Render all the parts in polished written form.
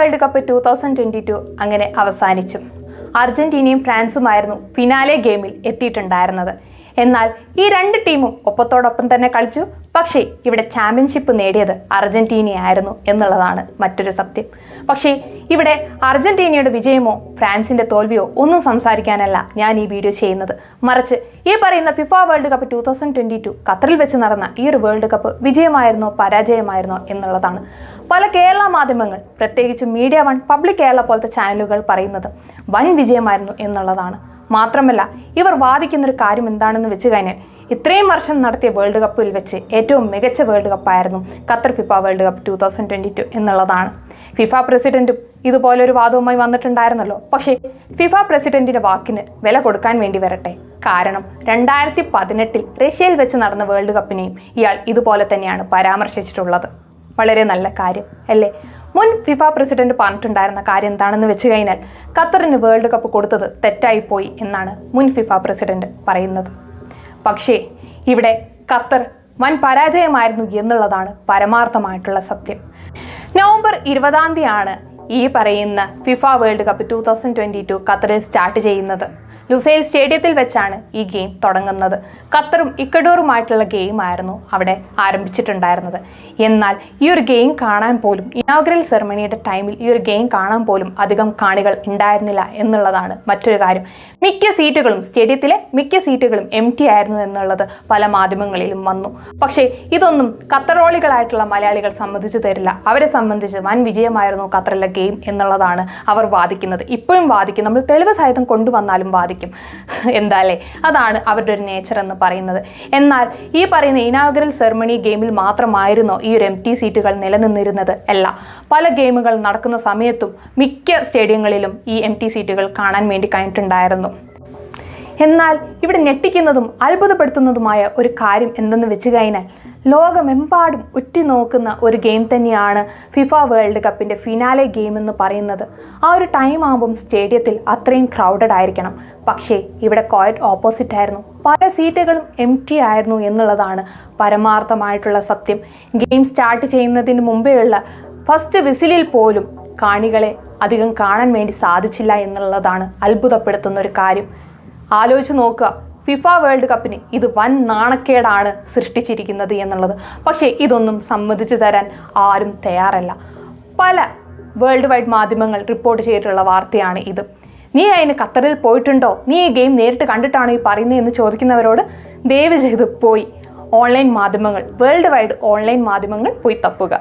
World cup 2022 അങ്ങനെ അവസാനിച്ചു. അർജന്റീനയും ഫ്രാൻസുമായിരുന്നു finale ഗെയിമിൽ എത്തിയിട്ടുണ്ടായിരുന്നത്. എന്നാൽ ഈ രണ്ട് ടീമും ഒപ്പത്തോടൊപ്പം തന്നെ കളിച്ചു. പക്ഷേ ഇവിടെ ചാമ്പ്യൻഷിപ്പ് നേടിയത് അർജന്റീനയായിരുന്നു എന്നുള്ളതാണ് മറ്റൊരു സത്യം. പക്ഷേ ഇവിടെ അർജന്റീനയുടെ വിജയമോ ഫ്രാൻസിന്റെ തോൽവിയോ ഒന്നും സംസാരിക്കാനല്ല ഞാൻ ഈ വീഡിയോ ചെയ്യുന്നത്. മറിച്ച് ഈ പറയുന്ന ഫിഫ വേൾഡ് കപ്പ് 2022 ഖത്തറിൽ വെച്ച് നടന്ന ഈ ഒരു വേൾഡ് കപ്പ് വിജയമായിരുന്നോ പരാജയമായിരുന്നോ എന്നുള്ളതാണ്. പല കേരള മാധ്യമങ്ങൾ, പ്രത്യേകിച്ച് മീഡിയ വൺ, പബ്ലിക് കേരള പോലത്തെ ചാനലുകൾ പറയുന്നത് വൻ വിജയമായിരുന്നു എന്നുള്ളതാണ്. മാത്രമല്ല ഇവർ വാദിക്കുന്നൊരു കാര്യം എന്താണെന്ന് വെച്ച് കഴിഞ്ഞാൽ ഇത്രയും വർഷം നടത്തിയ വേൾഡ് കപ്പിൽ വെച്ച് ഏറ്റവും മികച്ച വേൾഡ് കപ്പായിരുന്നു ഖത്തർ ഫിഫ വേൾഡ് കപ്പ് 2022 എന്നുള്ളതാണ്. ഫിഫ പ്രസിഡന്റും ഇതുപോലൊരു വാദവുമായി വന്നിട്ടുണ്ടായിരുന്നല്ലോ. പക്ഷേ ഫിഫ പ്രസിഡന്റിന്റെ വാക്കിന് വില കൊടുക്കാൻ വേണ്ടി വരട്ടെ. കാരണം 2018 റഷ്യയിൽ വെച്ച് നടന്ന വേൾഡ് കപ്പിനെയും ഇയാൾ ഇതുപോലെ തന്നെയാണ് പരാമർശിച്ചിട്ടുള്ളത്. വളരെ നല്ല കാര്യം അല്ലേ? മുൻ ഫിഫ പ്രസിഡന്റ് പറഞ്ഞിട്ടുണ്ടായിരുന്ന കാര്യം എന്താണെന്ന് വെച്ച് കഴിഞ്ഞാൽ ഖത്തറിന് വേൾഡ് കപ്പ് കൊടുത്തത് തെറ്റായിപ്പോയി എന്നാണ് മുൻ ഫിഫ പ്രസിഡന്റ് പറയുന്നത്. പക്ഷേ ഇവിടെ ഖത്തർ വൻ പരാജയമായിരുന്നു എന്നുള്ളതാണ് പരമാർത്ഥമായിട്ടുള്ള സത്യം. നവംബർ 20 ഈ പറയുന്ന ഫിഫ വേൾഡ് കപ്പ് 2022 ഖത്തറിൽ സ്റ്റാർട്ട് ചെയ്യുന്നത്. ലുസൈൽ സ്റ്റേഡിയത്തിൽ വെച്ചാണ് ഈ ഗെയിം തുടങ്ങുന്നത്. ഖത്തറും ഇക്വഡോറുമായിട്ടുള്ള ഗെയിമായിരുന്നു അവിടെ ആരംഭിച്ചിട്ടുണ്ടായിരുന്നത്. എന്നാൽ ഈ ഒരു ഗെയിം കാണാൻ പോലും, ഇനോഗ്രൽ സെറമണിയുടെ ടൈമിൽ ഈ ഒരു ഗെയിം കാണാൻ പോലും അധികം കാണികൾ ഉണ്ടായിരുന്നില്ല എന്നുള്ളതാണ് മറ്റൊരു കാര്യം. സ്റ്റേഡിയത്തിലെ മിക്ക സീറ്റുകളും എംപ്റ്റി ആയിരുന്നു എന്നുള്ളത് പല മാധ്യമങ്ങളിലും വന്നു. പക്ഷേ ഇതൊന്നും ഖത്തറോളികളായിട്ടുള്ള മലയാളികൾ സമ്മതിച്ചു തരില്ല. അവരെ സംബന്ധിച്ച് വൻ വിജയമായിരുന്നു ഖത്തറിലെ ഗെയിം എന്നുള്ളതാണ് അവർ വാദിക്കുന്നത്. ഇപ്പോഴും വാദിക്കും. നമ്മൾ തെളിവ് സഹിതം കൊണ്ടുവന്നാലും വാദിക്കും. എന്താല്ലേ, അതാണ് അവരുടെ ഒരു നേച്ചർ എന്ന് പറയുന്നത്. എന്നാൽ ഈ പറയുന്ന ഇനാഗുറൽ സെറമണി ഗെയിമിൽ മാത്രമായിരുന്നോ ഈ ഒരു എംപ്റ്റി സീറ്റുകൾ നിലനിന്നിരുന്നത്? അല്ല. പല ഗെയിമുകൾ നടക്കുന്ന സമയത്തും മിക്ക സ്റ്റേഡിയങ്ങളിലും ഈ എംപ്റ്റി സീറ്റുകൾ കാണാൻ വേണ്ടി കഴിഞ്ഞിട്ടുണ്ടായിരുന്നു. എന്നാൽ ഇവിടെ ഞെട്ടിക്കുന്നതും അത്ഭുതപ്പെടുത്തുന്നതുമായ ഒരു കാര്യം എന്തെന്ന് വെച്ച് കഴിഞ്ഞാൽ ലോകമെമ്പാടും ഉറ്റുനോക്കുന്ന ഒരു ഗെയിം തന്നെയാണ് ഫിഫ വേൾഡ് കപ്പിൻ്റെ ഫിനാലെ ഗെയിം എന്ന് പറയുന്നത്. ആ ഒരു ടൈം ആകുമ്പം സ്റ്റേഡിയത്തിൽ അത്രയും ക്രൗഡഡ് ആയിരിക്കണം. പക്ഷേ ഇവിടെ ക്വയറ്റ് ഓപ്പോസിറ്റ് ആയിരുന്നു. പല സീറ്റുകളും എംപ്റ്റി ആയിരുന്നു എന്നുള്ളതാണ് പരമാർത്ഥമായിട്ടുള്ള സത്യം. ഗെയിം സ്റ്റാർട്ട് ചെയ്യുന്നതിന് മുമ്പേയുള്ള ഫസ്റ്റ് വിസിലിൽ പോലും കാണികളെ അധികം കാണാൻ വേണ്ടി സാധിച്ചില്ല എന്നുള്ളതാണ് അത്ഭുതപ്പെടുത്തുന്ന ഒരു കാര്യം. ആലോചിച്ച് നോക്കുക, ഫിഫ വേൾഡ് കപ്പിന് ഇത് വൻ നാണക്കേടാണ് സൃഷ്ടിച്ചിരിക്കുന്നത് എന്നുള്ളത്. പക്ഷേ ഇതൊന്നും സമ്മതിച്ചു തരാൻ ആരും തയ്യാറല്ല. പല വേൾഡ് വൈഡ് മാധ്യമങ്ങൾ റിപ്പോർട്ട് ചെയ്തിട്ടുള്ള വാർത്തയാണ് ഇത്. നീ അതിന് ഖത്തറിൽ പോയിട്ടുണ്ടോ? നീ ഈ ഗെയിം നേരിട്ട് കണ്ടിട്ടാണോ ഈ പറയുന്നതെന്ന് ചോദിക്കുന്നവരോട് ദയവ് ചെയ്ത് പോയി ഓൺലൈൻ മാധ്യമങ്ങൾ, വേൾഡ് വൈഡ് ഓൺലൈൻ മാധ്യമങ്ങൾ പോയി തപ്പുക.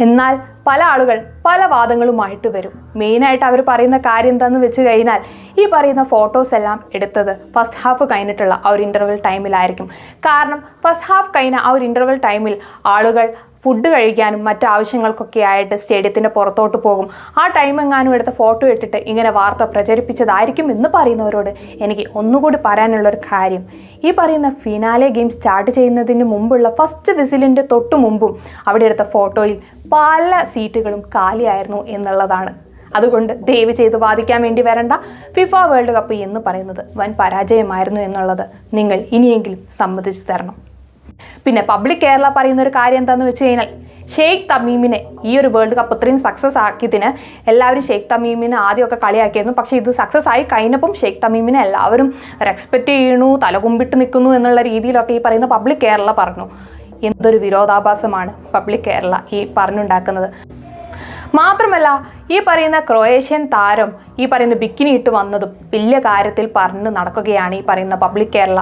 എന്നാൽ പല ആളുകൾ പല വാദങ്ങളുമായിട്ട് വരും. മെയിനായിട്ട് അവർ പറയുന്ന കാര്യം എന്താണെന്ന് വെച്ച് കഴിഞ്ഞാൽ ഈ പറയുന്ന ഫോട്ടോസ് എല്ലാം എടുത്തത് ഫസ്റ്റ് ഹാഫ് കഴിഞ്ഞിട്ടുള്ള ആ ഒരു ഇൻ്റർവെൽ ടൈമിലായിരിക്കും. കാരണം ഫസ്റ്റ് ഹാഫ് കഴിഞ്ഞ ആ ഒരു ഇൻ്റർവെൽ ടൈമിൽ ആളുകൾ ഫുഡ് കഴിക്കാനും മറ്റു ആവശ്യങ്ങൾക്കൊക്കെ ആയിട്ട് സ്റ്റേഡിയത്തിൻ്റെ പുറത്തോട്ട് പോകും. ആ ടൈം എങ്ങാനും എടുത്ത ഫോട്ടോ ഇട്ടിട്ട് ഇങ്ങനെ വാർത്ത പ്രചരിപ്പിച്ചതായിരിക്കും എന്ന് പറയുന്നവരോട് എനിക്ക് ഒന്നുകൂടി പറയാനുള്ളൊരു കാര്യം, ഈ പറയുന്ന ഫിനാലെ ഗെയിം സ്റ്റാർട്ട് ചെയ്യുന്നതിന് മുമ്പുള്ള ഫസ്റ്റ് വിസിലിൻ്റെ തൊട്ടു മുമ്പും അവിടെ എടുത്ത ഫോട്ടോയിൽ പല സീറ്റുകളും കാലിയായിരുന്നു എന്നുള്ളതാണ്. അതുകൊണ്ട് ദയവ് ചെയ്ത് വാദിക്കാൻ വേണ്ടി വരണ്ട. ഫിഫ വേൾഡ് കപ്പ് എന്ന് പറയുന്നത് വൻ പരാജയമായിരുന്നു എന്നുള്ളത് നിങ്ങൾ ഇനിയെങ്കിലും സമ്മതിച്ചു തരണം. പിന്നെ പബ്ലിക് കേരള പറയുന്ന ഒരു കാര്യം എന്താണെന്ന് വെച്ച് കഴിഞ്ഞാൽ ഷെയ്ഖ് തമീമിനെ ഈ ഒരു വേൾഡ് കപ്പ് ഇത്രയും സക്സസ് ആക്കിയതിന് എല്ലാവരും ഷെയ്ഖ് തമീമിനെ ആദ്യമൊക്കെ കളിയാക്കിയിരുന്നു. പക്ഷേ ഇത് സക്സസ് ആയി കഴിഞ്ഞപ്പം ഷെയ്ഖ് തമീമിനെ എല്ലാവരും റെസ്പെക്റ്റ് ചെയ്യണു, തലകുമ്പിട്ട് നിൽക്കുന്നു എന്നുള്ള രീതിയിലൊക്കെ ഈ പറയുന്ന പബ്ലിക് കേരള പറഞ്ഞു. എന്തൊരു വിരോധാഭാസമാണ് പബ്ലിക് കേരള ഈ പറഞ്ഞുണ്ടാക്കുന്നത്. മാത്രമല്ല ഈ പറയുന്ന ക്രൊയേഷ്യൻ താരം ഈ പറയുന്ന ബിക്കിനി ഇട്ട് വന്നതും വലിയ കാര്യത്തിൽ പറഞ്ഞ് നടക്കുകയാണ് ഈ പറയുന്ന പബ്ലിക് കേരള.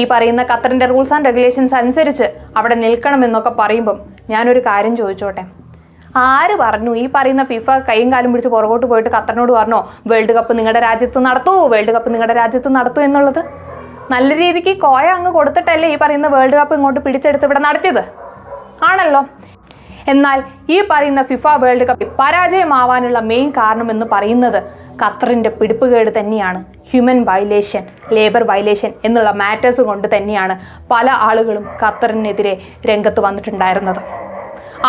ഈ പറയുന്ന ഖത്തറിൻ്റെ റൂൾസ് ആൻഡ് റെഗുലേഷൻസ് അനുസരിച്ച് അവിടെ നിൽക്കണമെന്നൊക്കെ പറയുമ്പം ഞാനൊരു കാര്യം ചോദിച്ചോട്ടെ, ആര് പറഞ്ഞു ഈ പറയുന്ന ഫിഫ കൈയും കാലും പിടിച്ച് പുറകോട്ട് പോയിട്ട് ഖത്തറിനോട് പറഞ്ഞോ വേൾഡ് കപ്പ് നിങ്ങളുടെ രാജ്യത്ത് നടത്തൂ, വേൾഡ് കപ്പ് നിങ്ങളുടെ രാജ്യത്ത് നടത്തൂ എന്നുള്ളത്? നല്ല രീതിക്ക് കോയ അങ്ങ് കൊടുത്തിട്ടല്ലേ ഈ പറയുന്ന വേൾഡ് കപ്പ് ഇങ്ങോട്ട് പിടിച്ചെടുത്ത് ഇവിടെ നടത്തിയത്? ആണല്ലോ. എന്നാൽ ഈ പറയുന്ന ഫിഫ വേൾഡ് കപ്പ് പരാജയമാവാനുള്ള മെയിൻ കാരണം എന്ന് പറയുന്നത് ഖത്തറിൻ്റെ പിടിപ്പുകേട് തന്നെയാണ്. ഹ്യൂമൻ വയലേഷൻ, ലേബർ വയലേഷൻ എന്നുള്ള മാറ്റേഴ്സ് കൊണ്ട് തന്നെയാണ് പല ആളുകളും ഖത്തറിനെതിരെ രംഗത്ത് വന്നിട്ടുണ്ടായിരുന്നത്.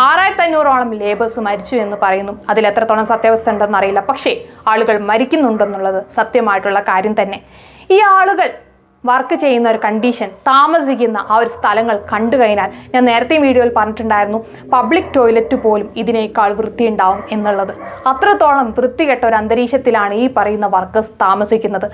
6500ഓളം ലേബേഴ്സ് മരിച്ചു എന്ന് പറയുന്നു. അതിൽ എത്രത്തോളം സത്യാവസ്ഥ ഉണ്ടെന്ന് അറിയില്ല. പക്ഷേ ആളുകൾ മരിക്കുന്നുണ്ടെന്നുള്ളത് സത്യമായിട്ടുള്ള കാര്യം തന്നെ. ഈ ആളുകൾ വർക്ക് ചെയ്യുന്ന ഒരു കണ്ടീഷൻ, താമസിക്കുന്ന ആ ഒരു സ്ഥലങ്ങൾ കണ്ടു കഴിഞ്ഞാൽ, ഞാൻ നേരത്തെ വീഡിയോയിൽ പറഞ്ഞിട്ടുണ്ടായിരുന്നു, പബ്ലിക് ടോയ്ലറ്റ് പോലും ഇതിനേക്കാൾ വൃത്തിയുണ്ടാവും എന്നുള്ളത്. അത്രത്തോളം വൃത്തികെട്ട ഒരു അന്തരീക്ഷത്തിലാണ് ഈ പറയുന്ന വർക്കേഴ്സ് താമസിക്കുന്നത്.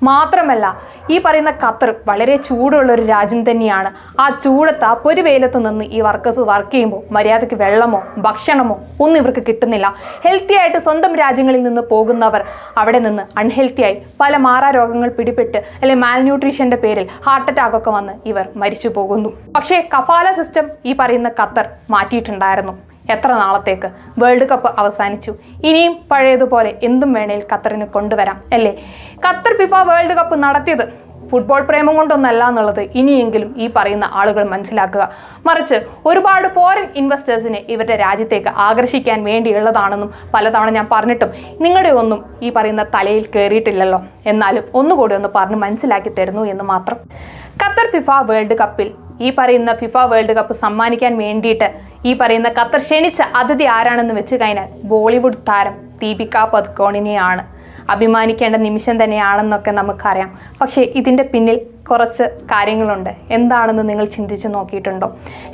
മാത്രമല്ല, ഈ പറയുന്ന ഖത്തർ വളരെ ചൂടുള്ള ഒരു രാജ്യം തന്നെയാണ്. ആ ചൂടത്ത്, ആ പൊരുവെയിലത്ത് നിന്ന് ഈ വർക്കേഴ്സ് വർക്ക് ചെയ്യുമ്പോൾ മര്യാദയ്ക്ക് വെള്ളമോ ഭക്ഷണമോ ഒന്നും ഇവർക്ക് കിട്ടുന്നില്ല. ഹെൽത്തി ആയിട്ട് സ്വന്തം രാജ്യങ്ങളിൽ നിന്ന് പോകുന്നവർ അവിടെ നിന്ന് അൺഹെൽത്തിയായി പല മാറാരോഗങ്ങൾ പിടിപെട്ട് അല്ലെങ്കിൽ മാൽന്യൂട്രീഷന്റെ പേരിൽ ഹാർട്ട് അറ്റാക്ക് ഒക്കെ വന്ന് ഇവർ മരിച്ചു പോകുന്നു. പക്ഷേ കഫാല സിസ്റ്റം ഈ പറയുന്ന ഖത്തർ മാറ്റിയിട്ടുണ്ടായിരുന്നു. എത്ര നാളത്തേക്ക്? വേൾഡ് കപ്പ് അവസാനിച്ചു. ഇനിയും പഴയതുപോലെ എന്തും വേണേൽ ഖത്തറിന് കൊണ്ടുവരാം അല്ലേ? ഖത്തർ ഫിഫ വേൾഡ് കപ്പ് നടത്തിയത് ഫുട്ബോൾ പ്രേമം കൊണ്ടൊന്നല്ല എന്നുള്ളത് ഇനിയെങ്കിലും ഈ പറയുന്ന ആളുകൾ മനസ്സിലാക്കുക. മറിച്ച് ഒരുപാട് ഫോറിൻ ഇൻവെസ്റ്റേഴ്സിനെ ഇവരുടെ രാജ്യത്തേക്ക് ആകർഷിക്കാൻ വേണ്ടിയുള്ളതാണെന്നും പലതവണ ഞാൻ പറഞ്ഞിട്ടും നിങ്ങളുടെ ഒന്നും ഈ പറയുന്ന തലയിൽ കയറിയിട്ടില്ലല്ലോ. എന്നാലും ഒന്നുകൂടി ഒന്ന് പറഞ്ഞ് മനസ്സിലാക്കി തരുന്നു എന്ന് മാത്രം. ഖത്തർ ഫിഫ വേൾഡ് കപ്പിൽ ഈ പറയുന്ന ഫിഫ വേൾഡ് കപ്പ് സമ്മാനിക്കാൻ വേണ്ടിയിട്ട് ഈ പറയുന്ന ഖത്തർ ക്ഷണിച്ച അതിഥി ആരാണെന്ന് വെച്ച് കഴിഞ്ഞാൽ ബോളിവുഡ് താരം ദീപിക പദുക്കോണിനെയാണ്. അഭിമാനിക്കേണ്ട നിമിഷം തന്നെയാണെന്നൊക്കെ നമുക്കറിയാം. പക്ഷേ ഇതിൻ്റെ പിന്നിൽ കുറച്ച് കാര്യങ്ങളുണ്ട്. എന്താണെന്ന് നിങ്ങൾ ചിന്തിച്ച് നോക്കിയിട്ടുണ്ടോ?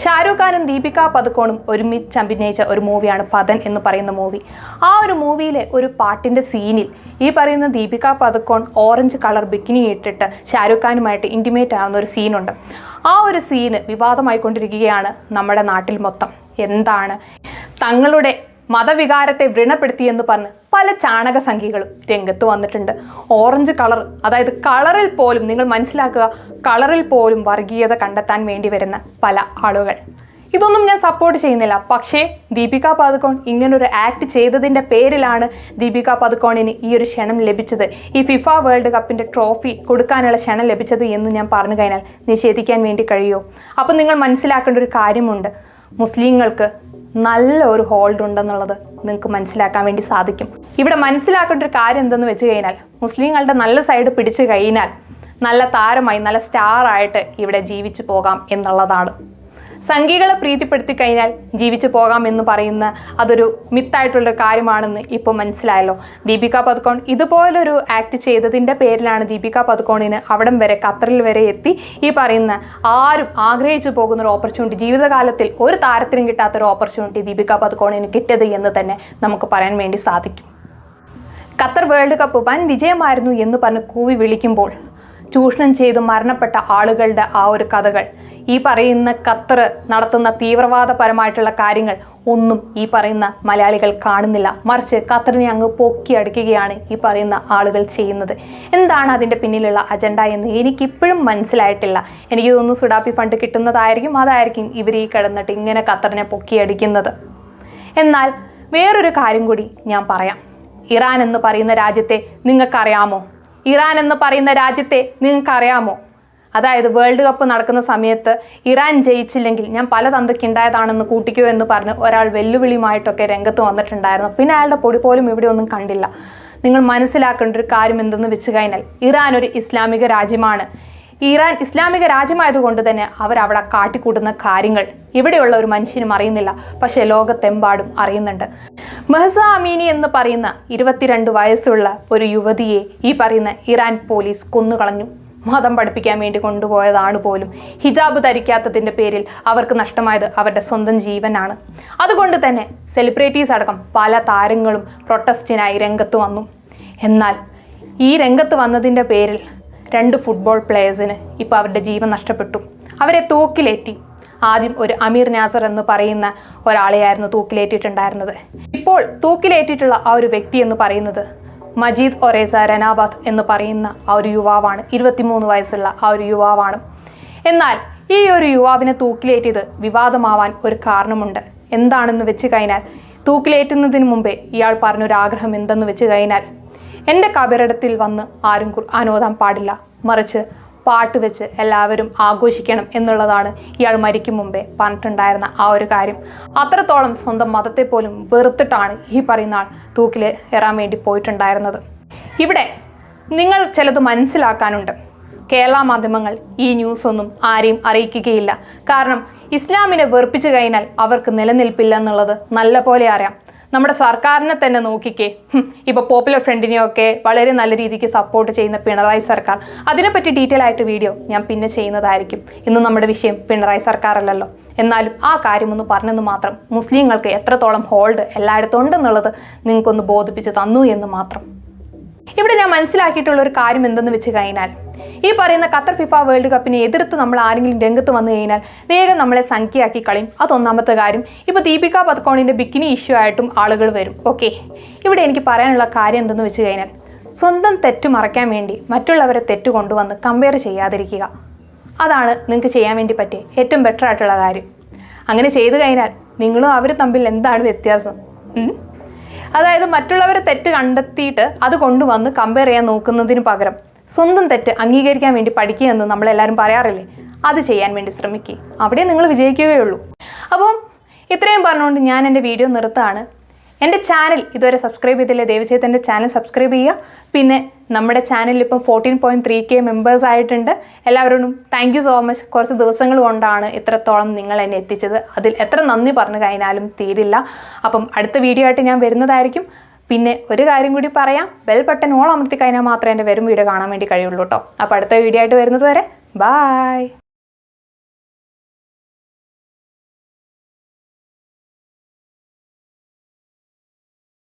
ഷാരൂഖ് ഖാനും ദീപിക പദുക്കോണും ഒരുമിച്ച് അഭിനയിച്ച ഒരു മൂവിയാണ് പതൻ എന്ന് പറയുന്ന മൂവി. ആ ഒരു മൂവിയിലെ ഒരു പാട്ടിൻ്റെ സീനിൽ ഈ പറയുന്ന Deepika Padukone orange colour bikini ഇട്ടിട്ട് ഷാരൂഖ് ഖാനുമായിട്ട് ഇൻറ്റിമേറ്റ് ആവുന്ന ഒരു സീനുണ്ട്. ആ ഒരു സീന് വിവാദമായിക്കൊണ്ടിരിക്കുകയാണ് നമ്മുടെ നാട്ടിൽ മൊത്തം. എന്താണ്? തങ്ങളുടെ മതവികാരത്തെ വ്രണപ്പെടുത്തിയെന്ന് പറഞ്ഞ് പല ചാണക സംഖ്യകളും രംഗത്ത് വന്നിട്ടുണ്ട്. ഓറഞ്ച് കളർ, അതായത് കളറിൽ പോലും, നിങ്ങൾ മനസ്സിലാക്കുക, കളറിൽ പോലും വർഗീയത കണ്ടെത്താൻ വേണ്ടി വരുന്ന പല ആളുകൾ. ഇതൊന്നും ഞാൻ സപ്പോർട്ട് ചെയ്യുന്നില്ല. പക്ഷേ ദീപിക പദുക്കോൺ ഇങ്ങനൊരു ആക്ട് ചെയ്തതിൻ്റെ പേരിലാണ് ദീപിക പദുക്കോണിന് ഈ ഒരു ക്ഷണം ലഭിച്ചത്, ഈ ഫിഫ വേൾഡ് കപ്പിൻ്റെ ട്രോഫി കൊടുക്കാനുള്ള ക്ഷണം ലഭിച്ചത് എന്ന് ഞാൻ പറഞ്ഞു കഴിഞ്ഞാൽ നിഷേധിക്കാൻ വേണ്ടി കഴിയുമോ? അപ്പം നിങ്ങൾ മനസ്സിലാക്കേണ്ട ഒരു കാര്യമുണ്ട്. മുസ്ലിങ്ങൾക്ക് നല്ല ഒരു ഹോൾഡ് ഉണ്ടെന്നുള്ളത് നിങ്ങൾക്ക് മനസ്സിലാക്കാൻ വേണ്ടി സാധിക്കും. ഇവിടെ മനസ്സിലാക്കേണ്ട ഒരു കാര്യം എന്തെന്ന് വെച്ച് കഴിഞ്ഞാൽ, മുസ്ലിങ്ങളുടെ നല്ല സൈഡ് പിടിച്ചു കഴിഞ്ഞാൽ നല്ല താരമായി, നല്ല സ്റ്റാറായിട്ട് ഇവിടെ ജീവിച്ചു പോകാം എന്നുള്ളതാണ്. സംഘികളെ പ്രീതിപ്പെടുത്തി കഴിഞ്ഞാൽ ജീവിച്ചു പോകാം എന്ന് പറയുന്ന അതൊരു മിത്തായിട്ടുള്ളൊരു കാര്യമാണെന്ന് ഇപ്പോൾ മനസ്സിലായല്ലോ. ദീപിക പദുക്കോൺ ഇതുപോലൊരു ആക്ട് ചെയ്തതിൻ്റെ പേരിലാണ് ദീപിക പദുക്കോണിന് അവിടം വരെ, ഖത്തറിൽ വരെ എത്തി ഈ പറയുന്ന ആരും ആഗ്രഹിച്ചു പോകുന്ന ഒരു ഓപ്പർച്യൂണിറ്റി, ജീവിതകാലത്തിൽ ഒരു താരത്തിനും കിട്ടാത്തൊരു ഓപ്പർച്യൂണിറ്റി ദീപിക പദുക്കോണിന് കിട്ടിയത് എന്ന് തന്നെ നമുക്ക് പറയാൻ വേണ്ടി സാധിക്കും. ഖത്തർ വേൾഡ് കപ്പ് വൻ വിജയമായിരുന്നു എന്ന് പറഞ്ഞ് കൂവി വിളിക്കുമ്പോൾ ചൂഷണം ചെയ്ത് മരണപ്പെട്ട ആളുകളുടെ ആ ഒരു കഥകൾ, ഈ പറയുന്ന ഖത്തർ നടത്തുന്ന തീവ്രവാദപരമായിട്ടുള്ള കാര്യങ്ങൾ ഒന്നും ഈ പറയുന്ന മലയാളികൾ കാണുന്നില്ല. മറിച്ച് ഖത്തറിനെ അങ്ങ് പൊക്കി അടിക്കുകയാണ് ഈ പറയുന്ന ആളുകൾ ചെയ്യുന്നത്. എന്താണ് അതിൻ്റെ പിന്നിലുള്ള അജണ്ട എന്ന് എനിക്കിപ്പോഴും മനസ്സിലായിട്ടില്ല. എനിക്ക് തോന്നുന്നു സുഡാപ്പി ഫണ്ട് കിട്ടുന്നതായിരിക്കും, അതായിരിക്കും ഇവർ ഈ കിടന്നിട്ട് ഇങ്ങനെ ഖത്തറിനെ പൊക്കി അടിക്കുന്നത്. എന്നാൽ വേറൊരു കാര്യം കൂടി ഞാൻ പറയാം. ഇറാൻ എന്ന് പറയുന്ന രാജ്യത്തെ നിങ്ങൾക്കറിയാമോ? ഇറാൻ എന്ന് പറയുന്ന രാജ്യത്തെ നിങ്ങൾക്കറിയാമോ? അതായത് വേൾഡ് കപ്പ് നടക്കുന്ന സമയത്ത് ഇറാൻ ജയിച്ചില്ലെങ്കിൽ ഞാൻ പല തന്തയ്ക്കുണ്ടായതാണെന്ന് കൂട്ടിക്കോ എന്ന് പറഞ്ഞ് ഒരാൾ വെല്ലുവിളിയുമായിട്ടൊക്കെ രംഗത്ത് വന്നിട്ടുണ്ടായിരുന്നു. പിന്നെ അയാളുടെ പൊടി പോലും ഇവിടെ ഒന്നും കണ്ടില്ല. നിങ്ങൾ മനസ്സിലാക്കേണ്ട ഒരു കാര്യം എന്തെന്ന് വെച്ച് കഴിഞ്ഞാൽ, ഇറാൻ ഒരു ഇസ്ലാമിക രാജ്യമാണ്. ഇറാൻ ഇസ്ലാമിക രാജ്യമായതുകൊണ്ട് തന്നെ അവരവിടെ കാട്ടിക്കൂട്ടുന്ന കാര്യങ്ങൾ ഇവിടെയുള്ള ഒരു മനുഷ്യനും അറിയുന്നില്ല. പക്ഷേ ലോകത്തെമ്പാടും അറിയുന്നുണ്ട്. മെഹ്സ അമീനി എന്ന് പറയുന്ന 22 വയസ്സുള്ള ഒരു യുവതിയെ ഈ പറയുന്ന ഇറാൻ പോലീസ് കൊന്നുകളഞ്ഞു. മതം പഠിപ്പിക്കാൻ വേണ്ടി കൊണ്ടുപോയതാണ് പോലും. ഹിജാബ് ധരിക്കാത്തതിൻ്റെ പേരിൽ അവർക്ക് നഷ്ടമായത് അവരുടെ സ്വന്തം ജീവനാണ്. അതുകൊണ്ട് തന്നെ സെലിബ്രിറ്റീസ് അടക്കം പല താരങ്ങളും പ്രൊട്ടസ്റ്റിനായി രംഗത്ത് വന്നു. എന്നാൽ ഈ രംഗത്ത് വന്നതിൻ്റെ പേരിൽ 2 ഫുട്ബോൾ പ്ലേയേഴ്സിന് ഇപ്പോൾ അവരുടെ ജീവൻ നഷ്ടപ്പെട്ടു. അവരെ തൂക്കിലേറ്റി. ആദ്യം ഒരു അമീർ നാസർ എന്ന് പറയുന്ന ഒരാളെയായിരുന്നു തൂക്കിലേറ്റിട്ടുണ്ടായിരുന്നത്. ഇപ്പോൾ തൂക്കിലേറ്റിട്ടുള്ള ആ ഒരു വ്യക്തി എന്ന് പറയുന്നത് മജീദ് ഒറേസ റനാബാദ് എന്ന് പറയുന്ന ആ ഒരു യുവാവാണ്. 23 വയസ്സുള്ള ആ ഒരു യുവാവാണ്. എന്നാൽ ഈ ഒരു യുവാവിനെ തൂക്കിലേറ്റിയത് വിവാദമാവാൻ ഒരു കാരണമുണ്ട്. എന്താണെന്ന് വെച്ച് കഴിഞ്ഞാൽ, തൂക്കിലേറ്റുന്നതിന് മുമ്പേ ഇയാൾ പറഞ്ഞൊരാഗ്രഹം എന്തെന്ന് വെച്ച് കഴിഞ്ഞാൽ, എൻ്റെ കബറിടത്തിൽ വന്ന് ആരും ഖുർആൻ ഓതാൻ പാടില്ല, മറിച്ച് പാട്ട് വെച്ച് എല്ലാവരും ആഘോഷിക്കണം എന്നുള്ളതാണ് ഇയാൾ മരിക്കും മുമ്പേ പറഞ്ഞിട്ടുണ്ടായിരുന്ന ആ ഒരു കാര്യം. അത്രത്തോളം സ്വന്തം മതത്തെ പോലും വെറുത്തിട്ടാണ് ഈ പറയുന്ന ആൾ തൂക്കിൽ ഏറാൻ വേണ്ടി പോയിട്ടുണ്ടായിരുന്നത്. ഇവിടെ നിങ്ങൾ ചിലത് മനസ്സിലാക്കാനുണ്ട്. കേരള മാധ്യമങ്ങൾ ഈ ന്യൂസൊന്നും ആരെയും അറിയിക്കുകയില്ല. കാരണം ഇസ്ലാമിനെ വെറുപ്പിച്ചു കഴിഞ്ഞാൽ അവർക്ക് നിലനിൽപ്പില്ല എന്നുള്ളത് നല്ല പോലെ അറിയാം. നമ്മുടെ സർക്കാരിനെ തന്നെ നോക്കിക്കേ. ഇപ്പോൾ പോപ്പുലർ ഫ്രണ്ടിനെയൊക്കെ വളരെ നല്ല രീതിക്ക് സപ്പോർട്ട് ചെയ്യുന്ന പിണറായി സർക്കാർ. അതിനെപ്പറ്റി ഡീറ്റെയിൽ ആയിട്ട് വീഡിയോ ഞാൻ പിന്നെ ചെയ്യുന്നതായിരിക്കും. ഇന്ന് നമ്മുടെ വിഷയം പിണറായി സർക്കാർ അല്ലല്ലോ. എന്നാലും ആ കാര്യമൊന്ന് പറഞ്ഞെന്ന് മാത്രം. മുസ്ലിങ്ങൾക്ക് എത്രത്തോളം ഹോൾഡ് എല്ലായിടത്തും ഉണ്ടെന്നുള്ളത് നിങ്ങൾക്കൊന്ന് ബോധിപ്പിച്ച് തന്നു എന്ന് മാത്രം. ഇവിടെ ഞാൻ മനസ്സിലാക്കിയിട്ടുള്ള ഒരു കാര്യം എന്തെന്ന് വെച്ച് കഴിഞ്ഞാൽ, ഈ പറയുന്ന ഖത്തർ ഫിഫ വേൾഡ് കപ്പിനെ എതിർത്ത് നമ്മൾ ആരെങ്കിലും രംഗത്ത് വന്നു കഴിഞ്ഞാൽ വേഗം നമ്മളെ സംഖ്യയാക്കി കളയും. അതൊന്നാമത്തെ കാര്യം. ഇപ്പോൾ ദീപിക പദുക്കോണിൻ്റെ ബിക്കിനി ഇഷ്യൂ ആയിട്ടും ആളുകൾ വരും. ഓക്കെ, ഇവിടെ എനിക്ക് പറയാനുള്ള കാര്യം എന്തെന്ന് വെച്ച് കഴിഞ്ഞാൽ, സ്വന്തം തെറ്റ് മറയ്ക്കാൻ വേണ്ടി മറ്റുള്ളവരെ തെറ്റ് കൊണ്ടുവന്ന് കമ്പയർ ചെയ്യാതിരിക്കുക. അതാണ് നിങ്ങൾക്ക് ചെയ്യാൻ വേണ്ടി പറ്റിയ ഏറ്റവും ബെറ്റർ ആയിട്ടുള്ള കാര്യം. അങ്ങനെ ചെയ്തു കഴിഞ്ഞാൽ നിങ്ങളും അവർ തമ്മിൽ എന്താണ് വ്യത്യാസം? അതായത് മറ്റുള്ളവരെ തെറ്റ് കണ്ടെത്തിയിട്ട് അത് കൊണ്ടുവന്ന് കമ്പയർ ചെയ്യാൻ നോക്കുന്നതിന് പകരം സ്വന്തം തെറ്റ് അംഗീകരിക്കാൻ വേണ്ടി പഠിക്കുക എന്ന് നമ്മളെല്ലാവരും പറയാറില്ലേ, അത് ചെയ്യാൻ വേണ്ടി ശ്രമിക്കുക. അവിടെ നിങ്ങൾ വിജയിക്കുകയുള്ളൂ. അപ്പം ഇത്രയും പറഞ്ഞുകൊണ്ട് ഞാൻ എൻ്റെ വീഡിയോ നിർത്തുകയാണ്. എൻ്റെ ചാനൽ ഇതുവരെ സബ്സ്ക്രൈബ് ചെയ്തില്ലേ, ദയവുചെയ്ത് എൻ്റെ ചാനൽ സബ്സ്ക്രൈബ് ചെയ്യുക. പിന്നെ നമ്മുടെ ചാനലിൽ ഇപ്പം 14.3K മെമ്പേഴ്സ് ആയിട്ടുണ്ട്. എല്ലാവരോടും താങ്ക് യു സോ മച്ച്. കുറച്ച് ദിവസങ്ങൾ കൊണ്ടാണ് ഇത്രത്തോളം നിങ്ങൾ എന്നെ എത്തിച്ചത്. അതിൽ എത്ര നന്ദി പറഞ്ഞു കഴിഞ്ഞാലും തീരില്ല. അപ്പം അടുത്ത വീഡിയോ ആയിട്ട് ഞാൻ വരുന്നതായിരിക്കും. പിന്നെ ഒരു കാര്യം കൂടി പറയാം, ബെൽ ബട്ടൺ ഓൾ അമർത്തി കഴിഞ്ഞാൽ മാത്രമേ എൻ്റെ വരും വീഡിയോ കാണാൻ വേണ്ടി കഴിയുള്ളൂ കേട്ടോ. അപ്പോൾ അടുത്ത വീഡിയോ ആയിട്ട് വരുന്നത് വരെ ബായ്.